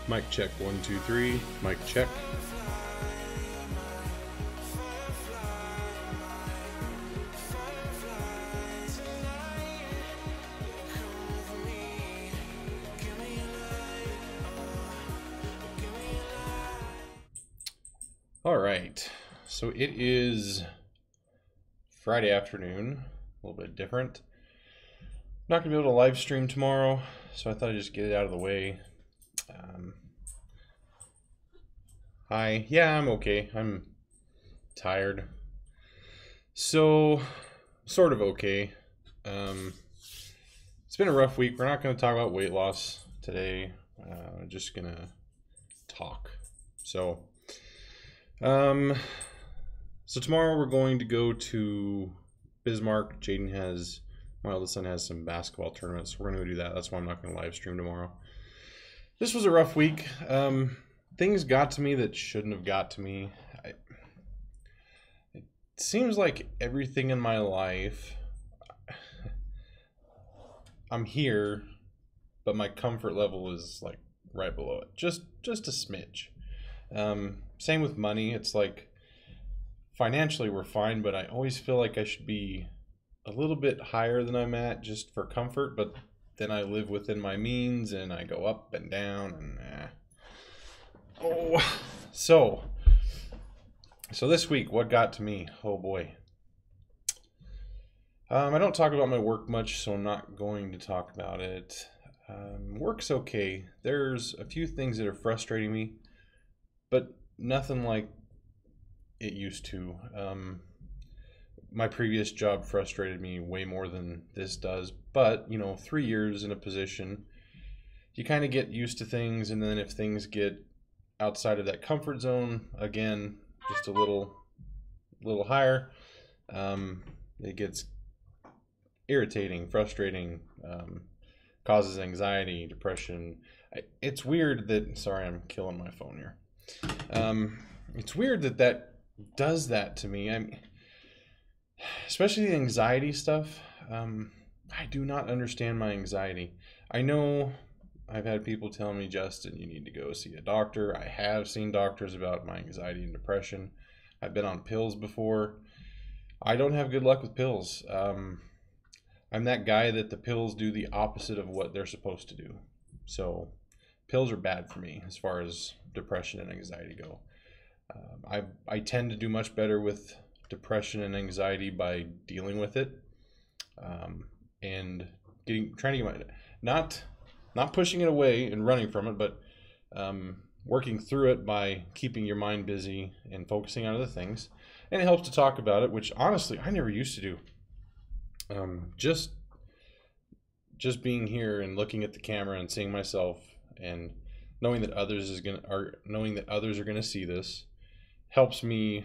Mic check, 1, 2, 3. Mic check. All right, so it is Friday afternoon, a little bit different. Not gonna be able to live stream tomorrow, so I thought I'd just get it out of the way. Hi, yeah, I'm okay. I'm tired. So, sort of okay. It's been a rough week. We're not going to talk about weight loss today. Just going to talk. So tomorrow we're going to go to Bismarck. My eldest son has some basketball tournaments. We're going to go do that. That's why I'm not going to live stream tomorrow. This was a rough week. Things got to me that shouldn't have got to me. It seems like everything in my life, I'm here, but my comfort level is like right below it. Just a smidge. Same with money. It's like financially we're fine, but I always feel like I should be a little bit higher than I'm at just for comfort, but then I live within my means and I go up and down and So this week, what got to me? Oh boy. I don't talk about my work much, so I'm not going to talk about it. Work's okay. There's a few things that are frustrating me, but nothing like it used to. My previous job frustrated me way more than this does, but 3 years in a position, you kind of get used to things, and then if things get outside of that comfort zone, again, just a little higher, it gets irritating, frustrating, causes anxiety, depression. It's weird that, sorry, I'm killing my phone here. It's weird that does that to me. Especially the anxiety stuff. I do not understand my anxiety. I know I've had people tell me, Justin, you need to go see a doctor. I have seen doctors about my anxiety and depression. I've been on pills before. I don't have good luck with pills. I'm that guy that the pills do the opposite of what they're supposed to do. So pills are bad for me as far as depression and anxiety go. I tend to do much better with depression and anxiety by dealing with it, and trying to get not pushing it away and running from it, but working through it by keeping your mind busy and focusing on other things. And it helps to talk about it, which honestly I never used to do. Just being here and looking at the camera and seeing myself and knowing that others are gonna see this helps me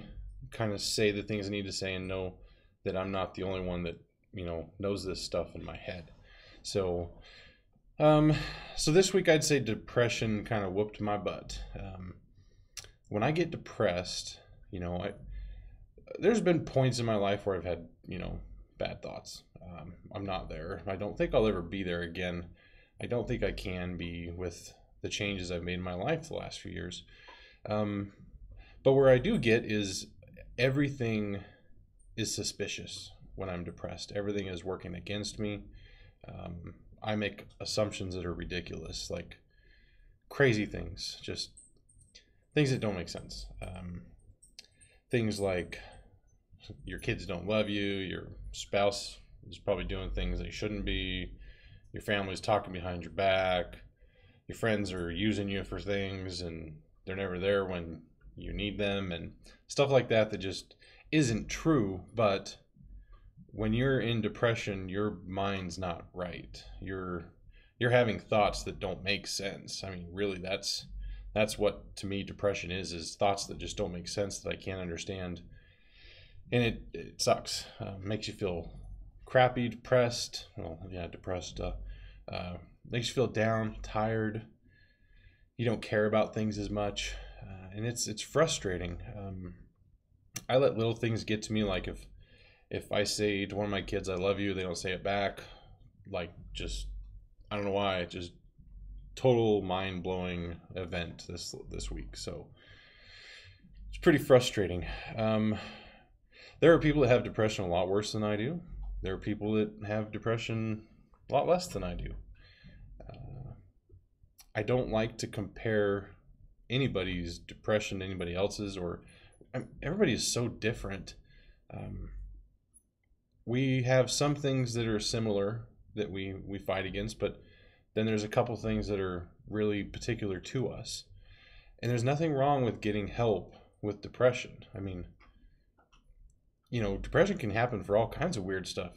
kind of say the things I need to say and know that I'm not the only one that knows this stuff in my head. So this week I'd say depression kind of whooped my butt. When I get depressed, there's been points in my life where I've had bad thoughts. I'm not there. I don't think I'll ever be there again. I don't think I can be with the changes I've made in my life the last few years. But where I do get is everything is suspicious when I'm depressed. Everything is working against me. I make assumptions that are ridiculous, like crazy things, just things that don't make sense. Things like your kids don't love you, your spouse is probably doing things they shouldn't be, your family's talking behind your back, your friends are using you for things and they're never there when you need them, and stuff like that just isn't true. But when you're in depression, your mind's not right. You're having thoughts that don't make sense. I mean, really, that's what to me depression is thoughts that just don't make sense, that I can't understand. And it sucks. Makes you feel crappy, depressed. Well, yeah, depressed. Makes you feel down, tired. You don't care about things as much, and it's frustrating. I let little things get to me, like if I say to one of my kids, "I love you," they don't say it back. Like, just I don't know why. It just total mind-blowing event this week. So it's pretty frustrating. There are people that have depression a lot worse than I do. There are people that have depression a lot less than I do. I don't like to compare anybody's depression to anybody else's, or everybody is so different. We have some things that are similar that we fight against, but then there's a couple things that are really particular to us. And there's nothing wrong with getting help with depression. I mean, depression can happen for all kinds of weird stuff.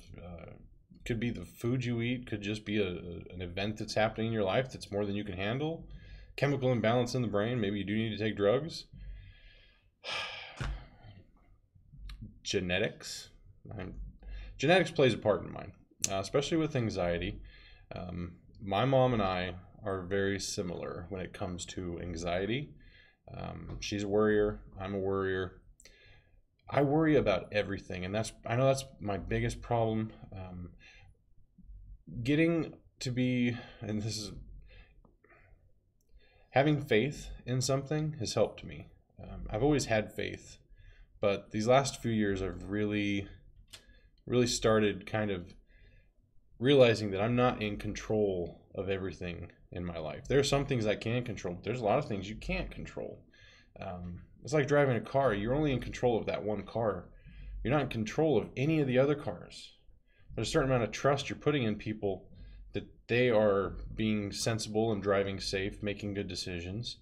Could be the food you eat, could just be an event that's happening in your life that's more than you can handle. Chemical imbalance in the brain, maybe you do need to take drugs. Genetics. Genetics plays a part in mine, especially with anxiety. My mom and I are very similar when it comes to anxiety. She's a worrier, I'm a worrier. I worry about everything, and I know that's my biggest problem. Getting to be, and this is, having faith in something has helped me. I've always had faith, but these last few years I've really started kind of realizing that I'm not in control of everything in my life. There are some things I can control, but there's a lot of things you can't control. It's like driving a car. You're only in control of that one car. You're not in control of any of the other cars. There's a certain amount of trust you're putting in people that they are being sensible and driving safe, making good decisions.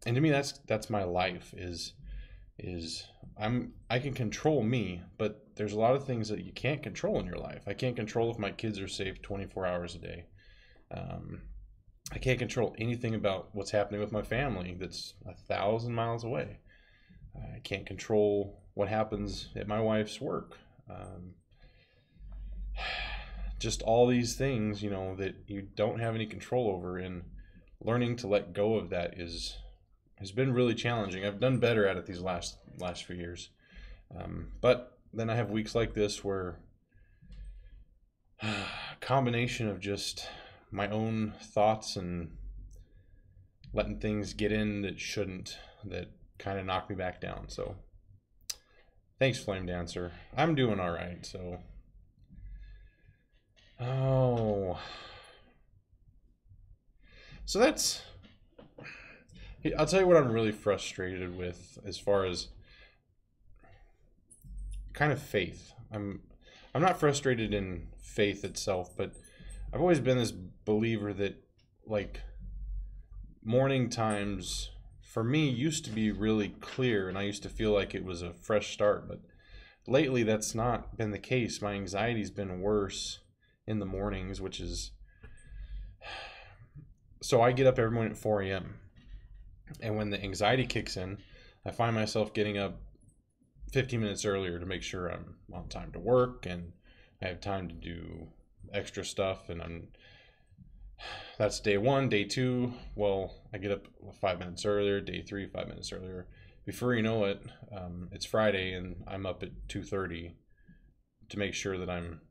And to me, that's my life. I can control me, but there's a lot of things that you can't control in your life. I can't control if my kids are safe 24 hours a day. I can't control anything about what's happening with my family that's 1,000 miles away. I can't control what happens at my wife's work. Just all these things, that you don't have any control over, and learning to let go of that has been really challenging. I've done better at it these last few years. But then I have weeks like this where a combination of just my own thoughts and letting things get in that shouldn't, that kind of knock me back down. So thanks, Flame Dancer. I'm doing all right. So, that's, I'll tell you what I'm really frustrated with as far as kind of faith. I'm not frustrated in faith itself, but I've always been this believer that, like, morning times for me used to be really clear, and I used to feel like it was a fresh start, but lately that's not been the case. My anxiety's been worse in the mornings, which is, so I get up every morning at 4 a.m. and when the anxiety kicks in, I find myself getting up 15 minutes earlier to make sure I'm on time to work and I have time to do extra stuff. And that's day one. Day two, well, I get up 5 minutes earlier. Day three, 5 minutes earlier. Before you know it, it's Friday and I'm up at 2:30 to make sure that I'm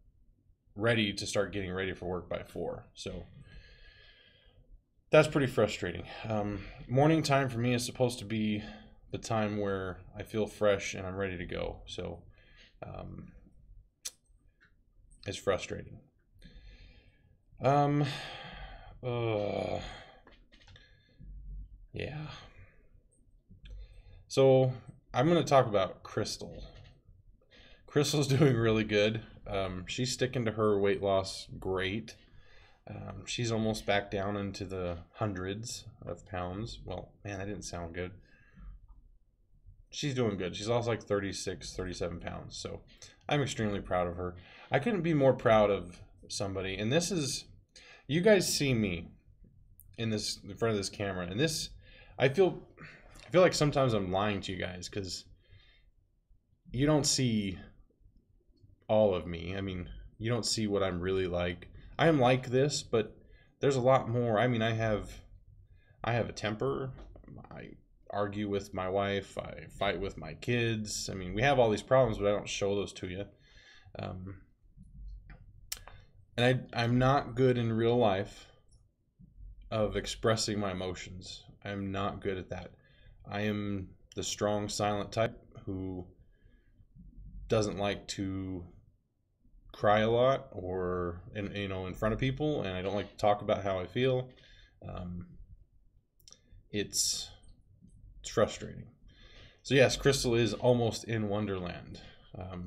ready to start getting ready for work by 4. So that's pretty frustrating. Morning time for me is supposed to be the time where I feel fresh and I'm ready to go. So it's frustrating. Yeah. So I'm going to talk about Crystal. Crystal's doing really good. She's sticking to her weight loss great. She's almost back down into the hundreds of pounds. Well, man, that didn't sound good. She's doing good. She's lost like 36, 37 pounds. So I'm extremely proud of her. I couldn't be more proud of somebody. And this is, you guys see me in front of this camera. And this, I feel like sometimes I'm lying to you guys because you don't see all of me. I mean, you don't see what I'm really like. I am like this, but there's a lot more. I mean, I have a temper. I argue with my wife. I fight with my kids. I mean, we have all these problems, but I don't show those to you. And I'm not good in real life. of expressing my emotions. I'm not good at that. I am the strong, silent type who doesn't like to cry a lot or in front of people, and I don't like to talk about how I feel. Um, it's it's frustrating. So yes, Crystal is almost in Wonderland.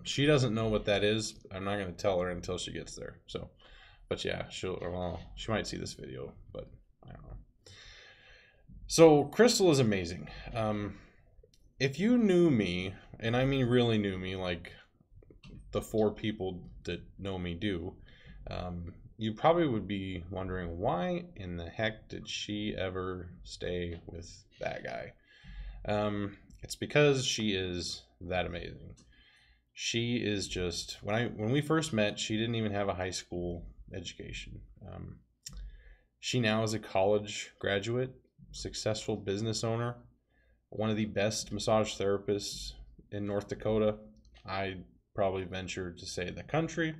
She doesn't know what that is. I'm not going to tell her until she gets there. So, but yeah, she might see this video, but I don't know. So Crystal is amazing. If you knew me, and I mean really knew me, like the 4 people that know me do, you probably would be wondering, why in the heck did she ever stay with that guy? It's because she is that amazing. She is just, when we first met, she didn't even have a high school education. She now is a college graduate, successful business owner, one of the best massage therapists in North Dakota. I probably venture to say the country.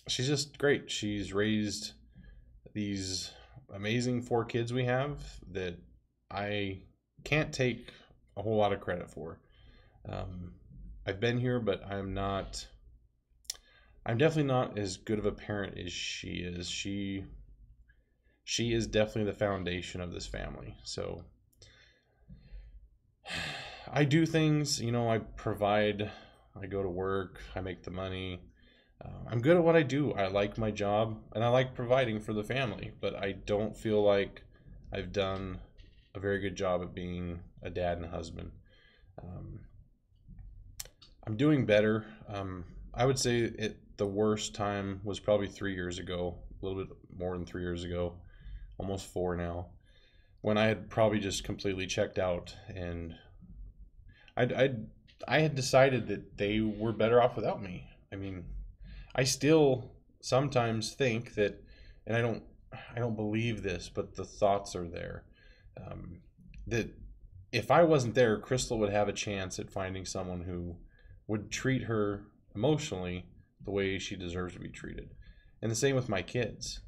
She's just great. She's raised these amazing 4 kids we have that I can't take a whole lot of credit for. I've been here, but I'm definitely not as good of a parent as she is. She is definitely the foundation of this family. So I do things, I provide, I go to work, I make the money. I'm good at what I do. I like my job and I like providing for the family, but I don't feel like I've done a very good job at being a dad and a husband. I'm doing better. I would say the worst time was probably 3 years ago, a little bit more than 3 years ago, almost 4 now, when I had probably just completely checked out, and I had decided that they were better off without me. I mean, I still sometimes think that, and I don't believe this, but the thoughts are there, that if I wasn't there, Crystal would have a chance at finding someone who would treat her emotionally the way she deserves to be treated. And the same with my kids.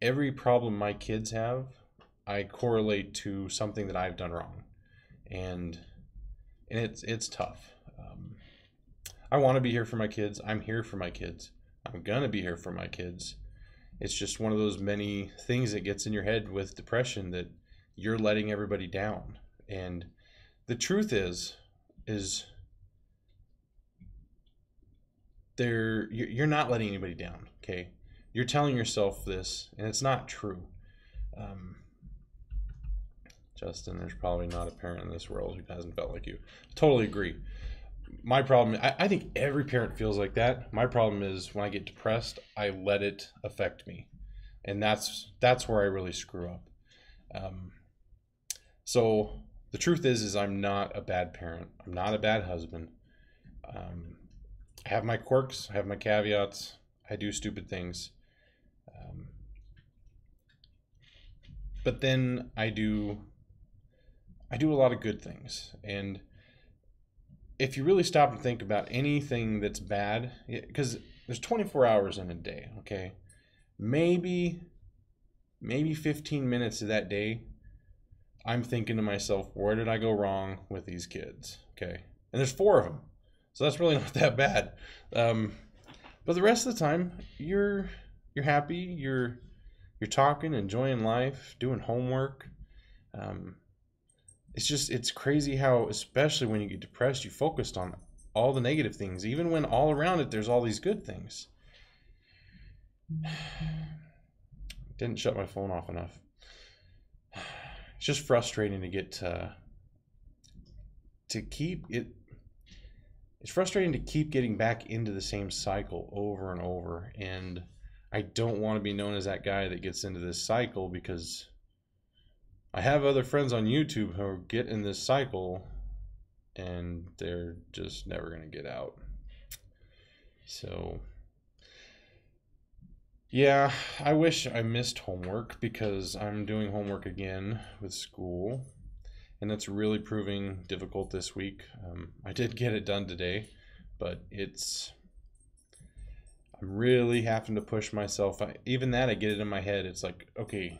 Every problem my kids have, I correlate to something that I've done wrong, and it's tough. I want to be here for my kids. I'm here for my kids. I'm gonna be here for my kids. It's just one of those many things that gets in your head with depression, that you're letting everybody down. And the truth is you're not letting anybody down. Okay, you're telling yourself this, and it's not true. Justin, there's probably not a parent in this world who hasn't felt like you. Totally agree. My problem, I think every parent feels like that. My problem is when I get depressed, I let it affect me, and that's where I really screw up. So the truth is I'm not a bad parent. I'm not a bad husband. I have my quirks. I have my caveats. I do stupid things. But then I do a lot of good things. And if you really stop and think about anything that's bad, because there's 24 hours in a day, okay? Maybe 15 minutes of that day, I'm thinking to myself, where did I go wrong with these kids? Okay. And there's 4 of them. So that's really not that bad. But the rest of the time, you're happy, you're talking, enjoying life, doing homework. It's crazy how, especially when you get depressed, you focused on all the negative things, even when all around it there's all these good things. Didn't shut my phone off enough. It's just frustrating to get to keep it. It's frustrating to keep getting back into the same cycle over and over, and I don't want to be known as that guy that gets into this cycle, because I have other friends on YouTube who get in this cycle and they're just never going to get out. So yeah, I wish I missed homework, because I'm doing homework again with school, and it's really proving difficult this week. I did get it done today, but I'm really having to push myself. Even that, I get it in my head. It's like, okay,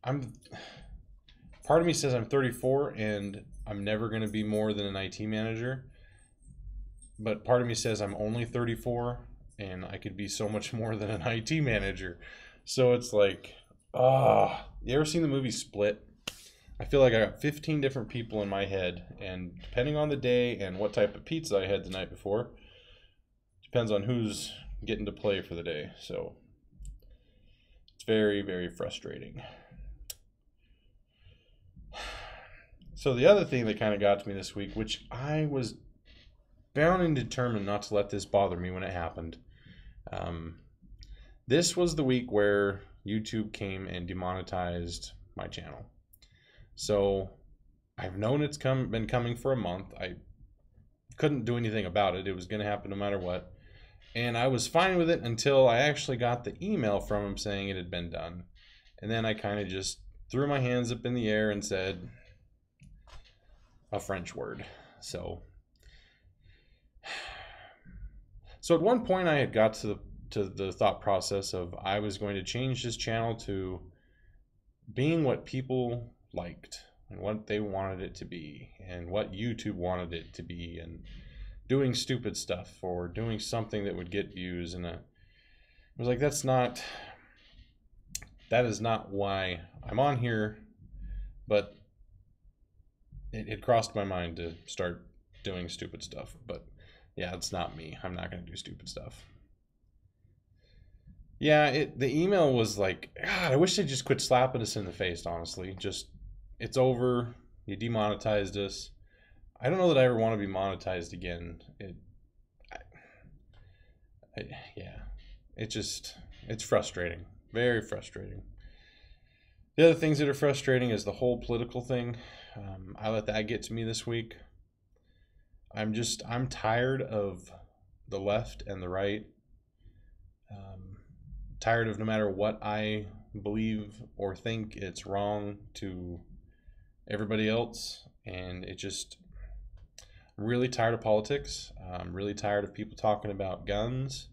part of me says I'm 34 and I'm never going to be more than an IT manager. But part of me says I'm only 34 and I could be so much more than an IT manager. So it's like, you ever seen the movie Split? I feel like I got 15 different people in my head, and depending on the day and what type of pizza I had the night before, depends on who's getting to play for the day. So it's very, very frustrating. So the other thing that kind of got to me this week, which I was bound and determined not to let this bother me when it happened. This was the week where YouTube came and demonetized my channel. So I've known it's been coming for a month. I couldn't do anything about it. It was going to happen no matter what. And I was fine with it until I actually got the email from him saying it had been done. And then I kind of just threw my hands up in the air and said a French word. So at one point I had got to the thought process of I was going to change this channel to being what people liked and what they wanted it to be and what YouTube wanted it to be, and doing stupid stuff or doing something that would get views. And I was like, that is not why I'm on here. But it crossed my mind to start doing stupid stuff. But yeah, it's not me. I'm not going to do stupid stuff. Yeah, the email was like, God, I wish they just quit slapping us in the face, honestly. Just, it's over. You demonetized us. I don't know that I ever want to be monetized again. It's frustrating. Very frustrating. The other things that are frustrating is the whole political thing. I let that get to me this week. I'm tired of the left and the right. Tired of no matter what I believe or think, it's wrong to everybody else. And I'm really tired of politics. I'm really tired of people talking about guns.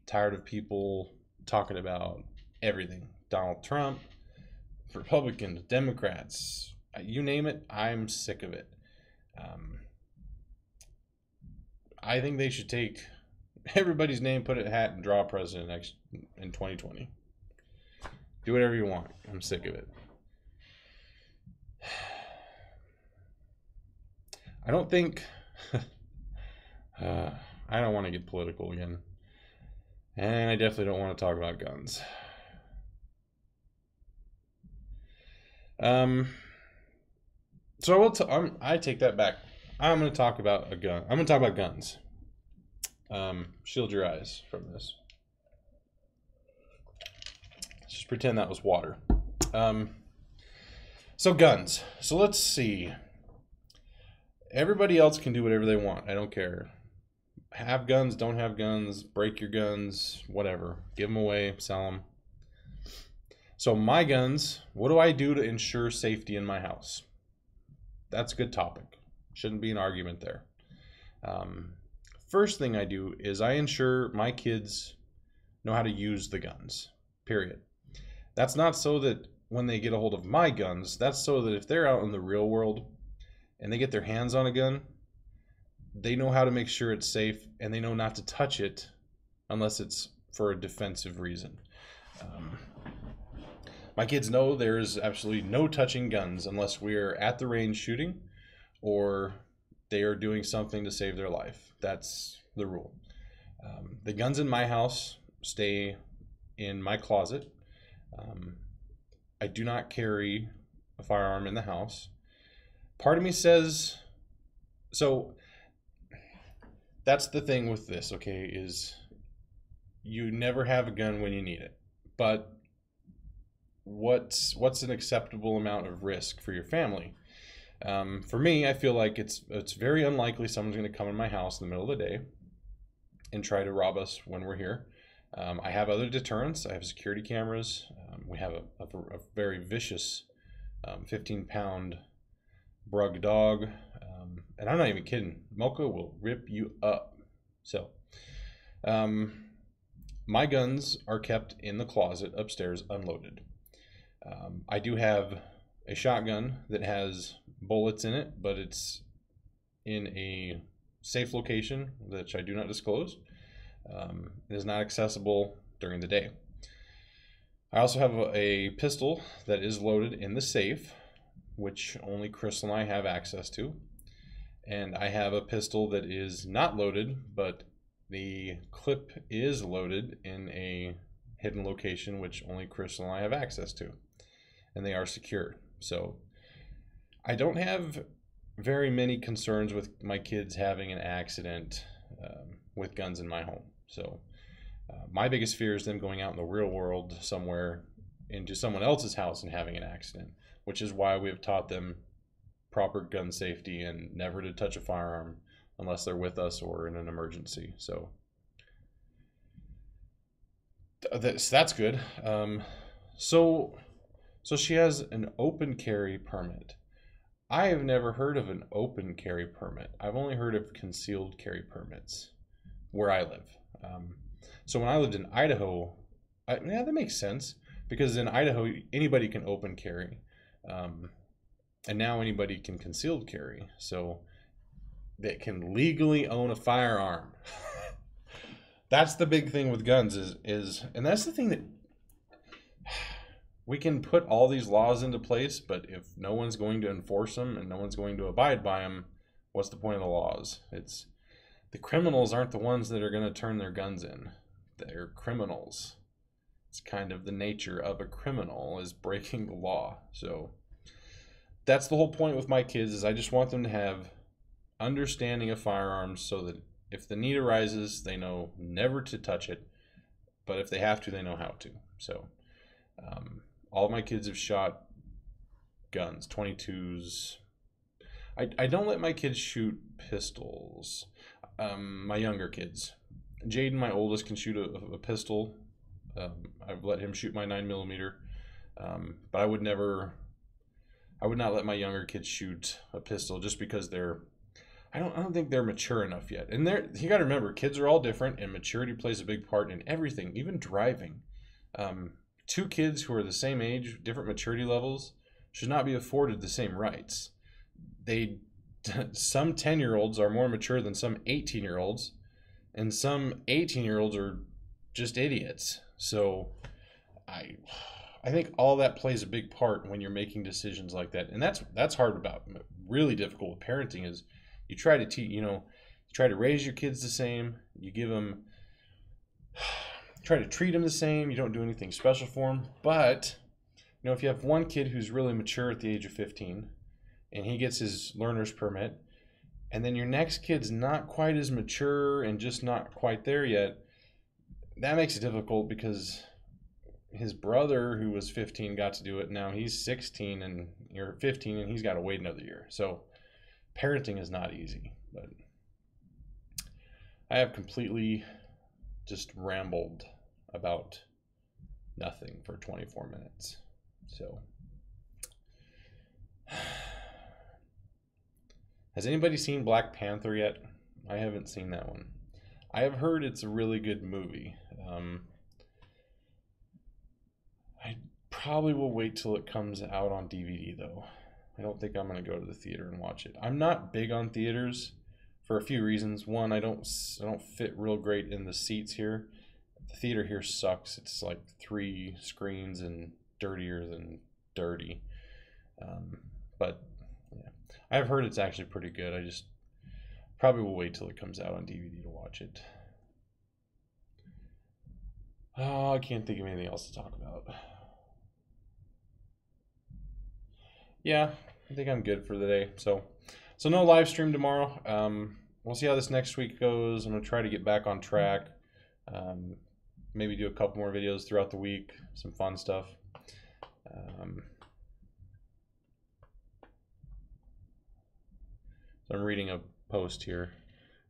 Tired of people talking about everything. Donald Trump, Republicans, Democrats, you name it, I'm sick of it. I think they should take everybody's name, put it in a hat, and draw a president in 2020. Do whatever you want. I'm sick of it. I don't think... I don't want to get political again. And I definitely don't want to talk about guns. So I take that back. I'm going to talk about a gun. I'm going to talk about guns. Shield your eyes from this. Just pretend that was water. So guns. So let's see. Everybody else can do whatever they want. I don't care. Have guns, don't have guns, break your guns, whatever. Give them away, sell them. So my guns, what do I do to ensure safety in my house? That's a good topic. Shouldn't be an argument there. First thing I do is I ensure my kids know how to use the guns, period. That's not so that when they get a hold of my guns, that's so that if they're out in the real world and they get their hands on a gun, they know how to make sure it's safe, and they know not to touch it unless it's for a defensive reason. My kids know there's absolutely no touching guns unless we're at the range shooting or they are doing something to save their life. That's the rule. The guns in my house stay in my closet. I do not carry a firearm in the house. Part of me says, so that's the thing with this, okay, is you never have a gun when you need it. But what's an acceptable amount of risk for your family? For me, I feel like it's very unlikely someone's going to come in my house in the middle of the day and try to rob us when we're here. I have other deterrents. I have security cameras. We have a very vicious 15-pound Brug dog. And I'm not even kidding. Mocha will rip you up. So Um, my guns are kept in the closet upstairs unloaded. I do have a shotgun that has bullets in it, but it's in a safe location, which I do not disclose. It is not accessible during the day. I also have a pistol that is loaded in the safe, which only Crystal and I have access to. And I have a pistol that is not loaded, but the clip is loaded in a hidden location, which only Crystal and I have access to. And they are secure. So I don't have very many concerns with my kids having an accident with guns in my home. So my biggest fear is them going out in the real world somewhere into someone else's house and having an accident, which is why we have taught them proper gun safety and never to touch a firearm unless they're with us or in an emergency. So that's good. So she has an open carry permit. I have never heard of an open carry permit. I've only heard of concealed carry permits where I live. So when I lived in Idaho, yeah, that makes sense because in Idaho anybody can open carry, and now anybody can concealed carry. So they can legally own a firearm. That's the big thing with guns is, and that's the thing that we can put all these laws into place, but if no one's going to enforce them and no one's going to abide by them, what's the point of the laws? It's the criminals aren't the ones that are going to turn their guns in. They're criminals. It's kind of the nature of a criminal is breaking the law. So that's the whole point with my kids is I just want them to have understanding of firearms so that if the need arises, they know never to touch it, but if they have to, they know how to. So all of my kids have shot guns, 22s. I don't let my kids shoot pistols. My younger kids. Jaden, my oldest, can shoot a pistol. I've let him shoot my 9mm. But I would not let my younger kids shoot a pistol just because I don't think they're mature enough yet. And you got to remember, kids are all different, and maturity plays a big part in everything, even driving. Two kids who are the same age, different maturity levels, should not be afforded the same rights. Some 10-year-olds are more mature than some 18-year-olds, and some 18-year-olds are just idiots. So I think all that plays a big part when you're making decisions like that. And that's hard about, really difficult with parenting is you try to you try to raise your kids the same, you give them, try to treat them the same, you don't do anything special for them. But if you have one kid who's really mature at the age of 15 and he gets his learner's permit, and then your next kid's not quite as mature and just not quite there yet, that makes it difficult because his brother who was 15 got to do it. Now he's 16 and you're 15 and he's got to wait another year. So parenting is not easy, but I have completely just rambled about nothing for 24 minutes. So has anybody seen Black Panther yet? I haven't seen that one. I have heard it's a really good movie. I probably will wait till it comes out on DVD though. I don't think I'm going to go to the theater and watch it. I'm not big on theaters for a few reasons. One, I don't fit real great in the seats here. The theater here sucks. It's like 3 screens and dirtier than dirty. But yeah, I've heard it's actually pretty good. I just probably will wait till it comes out on DVD to watch it. Oh, I can't think of anything else to talk about. Yeah, I think I'm good for the day. So no live stream tomorrow. We'll see how this next week goes. I'm gonna try to get back on track. Maybe do a couple more videos throughout the week. Some fun stuff. So I'm reading a post here.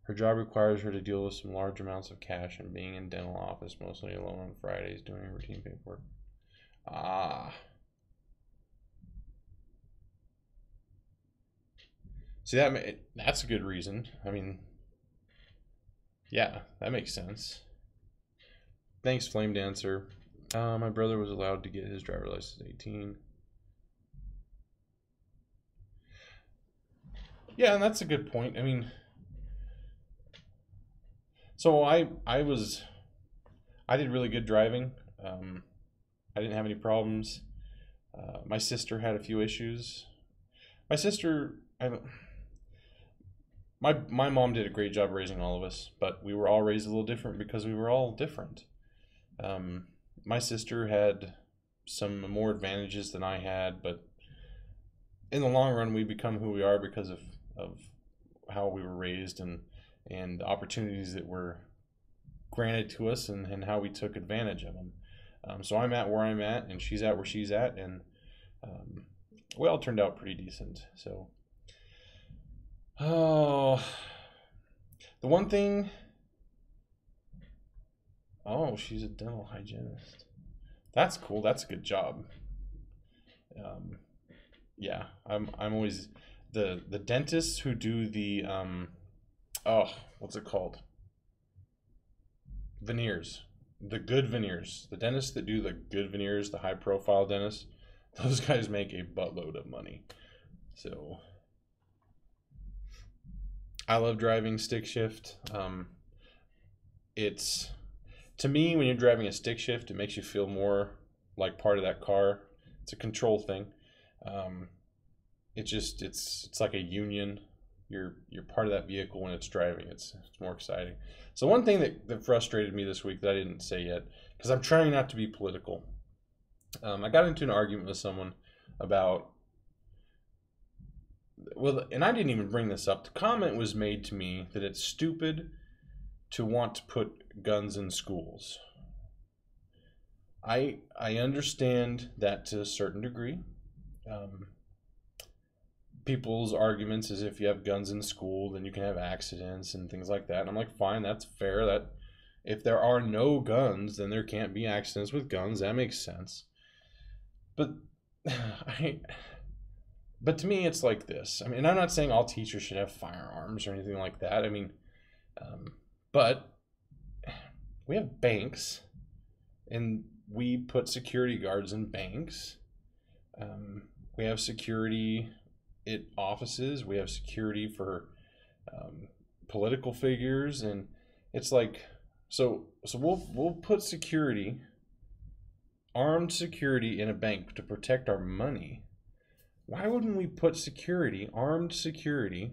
Her job requires her to deal with some large amounts of cash and being in dental office, mostly alone on Fridays, doing routine paperwork. See, that's a good reason. I mean, Yeah, that makes sense. Thanks, Flame Dancer. My brother was allowed to get his driver's license at 18. Yeah, and that's a good point. I mean, so I did really good driving. I didn't have any problems. My sister had a few issues. My sister, my mom did a great job raising all of us, but we were all raised a little different because we were all different. My sister had some more advantages than I had, but in the long run, we become who we are because of how we were raised and the opportunities that were granted to us and how we took advantage of them. So I'm at where I'm at, and she's at where she's at, and we all turned out pretty decent. So, oh, the one thing. Oh, she's a dental hygienist. That's cool. That's a good job. Um, yeah, I'm always the dentists who do the oh, what's it called? Veneers. The good veneers. The dentists that do the good veneers, the high profile dentists, those guys make a buttload of money. So I love driving stick shift. It's to me, when you're driving a stick shift, it makes you feel more like part of that car. It's a control thing. Um, it's like a union. You're part of that vehicle when it's driving. It's more exciting. So one thing that frustrated me this week that I didn't say yet, because I'm trying not to be political. I got into an argument with someone about, well, and I didn't even bring this up. The comment was made to me that it's stupid to want to put guns in schools. I understand that to a certain degree. People's arguments is if you have guns in school, then you can have accidents and things like that. And I'm like, fine, that's fair. That if there are no guns, then there can't be accidents with guns. That makes sense. But but to me, it's like this. I mean, I'm not saying all teachers should have firearms or anything like that. I mean, but we have banks, and we put security guards in banks. We have security at offices. We have security for political figures, and it's like so we'll put security, armed security, in a bank to protect our money. Why wouldn't we put security, armed security,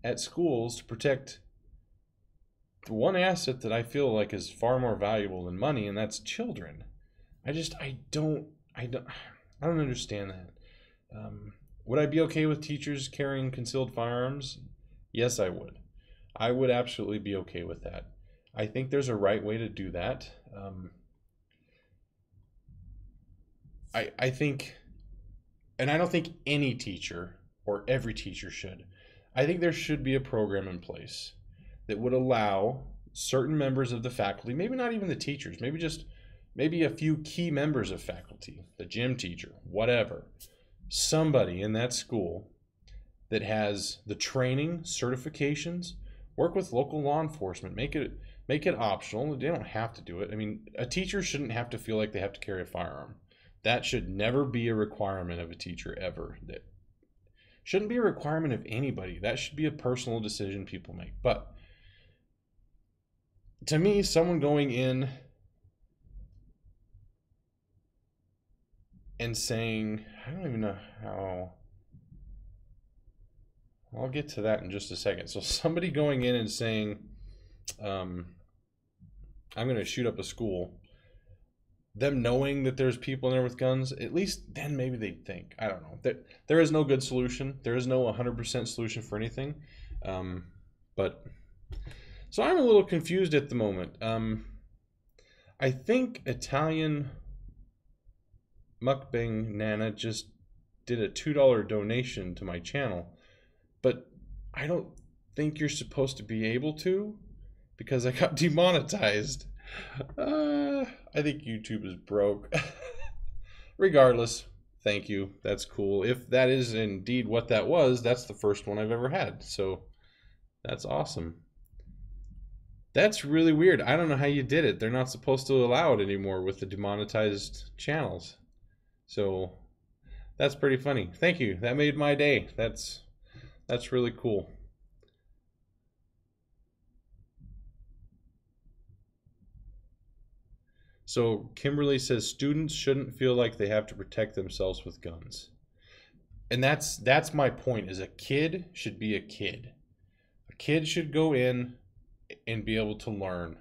at schools to protect the one asset that I feel like is far more valuable than money, and that's children? I don't understand that. Would I be okay with teachers carrying concealed firearms? Yes, I would. I would absolutely be okay with that. I think there's a right way to do that. I think, and I don't think any teacher or every teacher should. I think there should be a program in place that would allow certain members of the faculty, maybe not even the teachers, maybe a few key members of faculty, the gym teacher, whatever, somebody in that school that has the training, certifications, work with local law enforcement, make it optional. They don't have to do it. I mean, a teacher shouldn't have to feel like they have to carry a firearm. That should never be a requirement of a teacher ever. That shouldn't be a requirement of anybody. That should be a personal decision people make. But to me, someone going in and saying, I don't even know how, I'll get to that in just a second. So somebody going in and saying, I'm going to shoot up a school, them knowing that there's people in there with guns, at least then maybe they'd think. I don't know. There is no good solution. There is no 100% solution for anything. But so I'm a little confused at the moment. I think Italian Mukbang Nana just did a $2 donation to my channel, but I don't think you're supposed to be able to because I got demonetized. I think YouTube is broke. Regardless, thank you. That's cool. If that is indeed what that was, that's the first one I've ever had. So that's awesome. That's really weird. I don't know how you did it. They're not supposed to allow it anymore with the demonetized channels. So that's pretty funny. Thank you. That made my day. That's really cool. So Kimberly says students shouldn't feel like they have to protect themselves with guns. And that's my point, is a kid should be a kid. A kid should go in and be able to learn.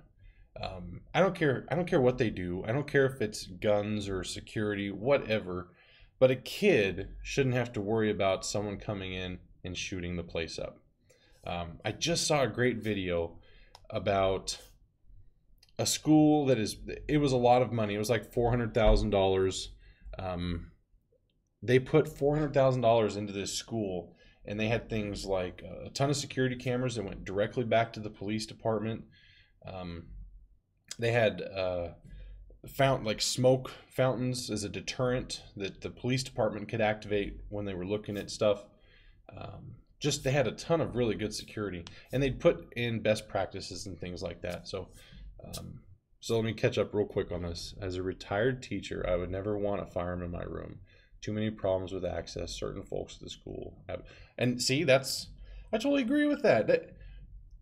I don't care what they do. I don't care if it's guns or security, whatever. But a kid shouldn't have to worry about someone coming in and shooting the place up. I just saw a great video about a school it was a lot of money. It was like $400,000. They put $400,000 into this school, and they had things like a ton of security cameras that went directly back to the police department. They had smoke fountains as a deterrent that the police department could activate when they were looking at stuff. Just they had a ton of really good security, and they'd put in best practices and things like that. So let me catch up real quick on this. As a retired teacher, I would never want a firearm in my room. Too many problems with access. Certain folks at the school have, and see, I totally agree with that.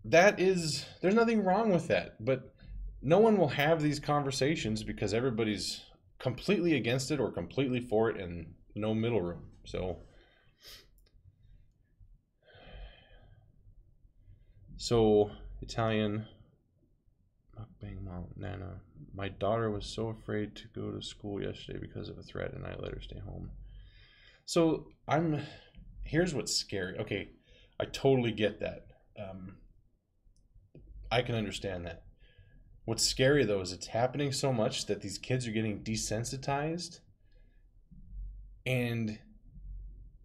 That is, there's nothing wrong with that, but no one will have these conversations because everybody's completely against it or completely for it, and no middle room. So Italian. Bang mom, Nana. My daughter was so afraid to go to school yesterday because of a threat, and I let her stay home. So here's what's scary. Okay, I totally get that. I can understand that. What's scary though is it's happening so much that these kids are getting desensitized, and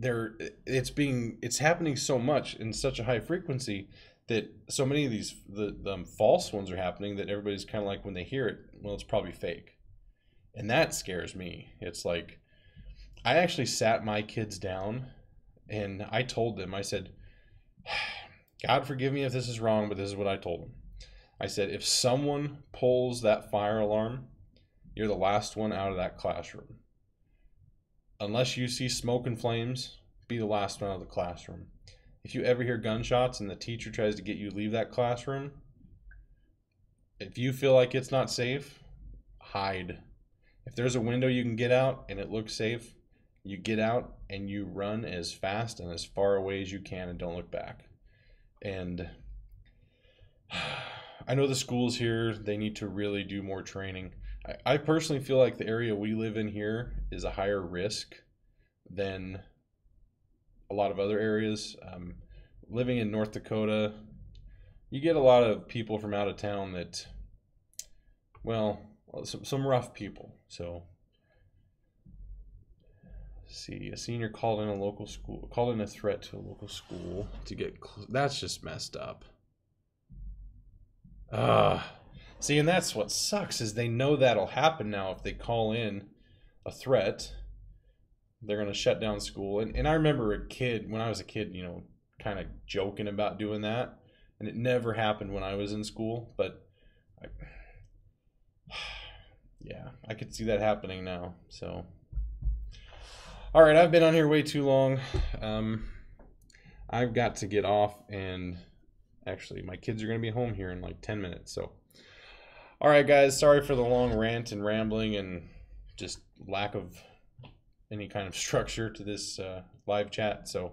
it's happening so much in such a high frequency that so many of these the false ones are happening that everybody's kind of like, when they hear it, well, it's probably fake. And that scares me. It's like, I actually sat my kids down and I told them, I said, God forgive me if this is wrong, but this is what I told them. I said, if someone pulls that fire alarm, you're the last one out of that classroom. Unless you see smoke and flames, be the last one out of the classroom. If you ever hear gunshots and the teacher tries to get you to leave that classroom, if you feel like it's not safe, hide. If there's a window you can get out and it looks safe, you get out and you run as fast and as far away as you can and don't look back. And I know the schools here, they need to really do more training. I personally feel like the area we live in here is a higher risk than a lot of other areas. Living in North Dakota, you get a lot of people from out of town that, well, some rough people. So, see, a senior called in a threat to a local school to get, that's just messed up. See, and that's what sucks, is they know that'll happen now. If they call in a threat, they're going to shut down school. And I remember when I was a kid, kind of joking about doing that. And it never happened when I was in school. But, yeah, I could see that happening now. So, all right, I've been on here way too long. I've got to get off, and actually, my kids are going to be home here in like 10 minutes. So, all right, guys, sorry for the long rant and rambling and just lack of any kind of structure to this live chat. So,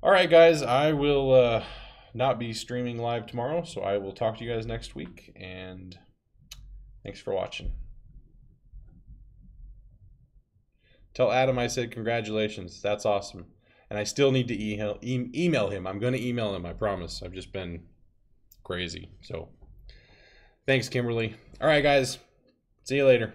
all right, guys, I will not be streaming live tomorrow, so I will talk to you guys next week, and thanks for watching. Tell Adam I said congratulations. That's awesome. And I still need to email him. I'm going to email him, I promise. I've just been crazy. So, thanks, Kimberly. All right, guys. See you later.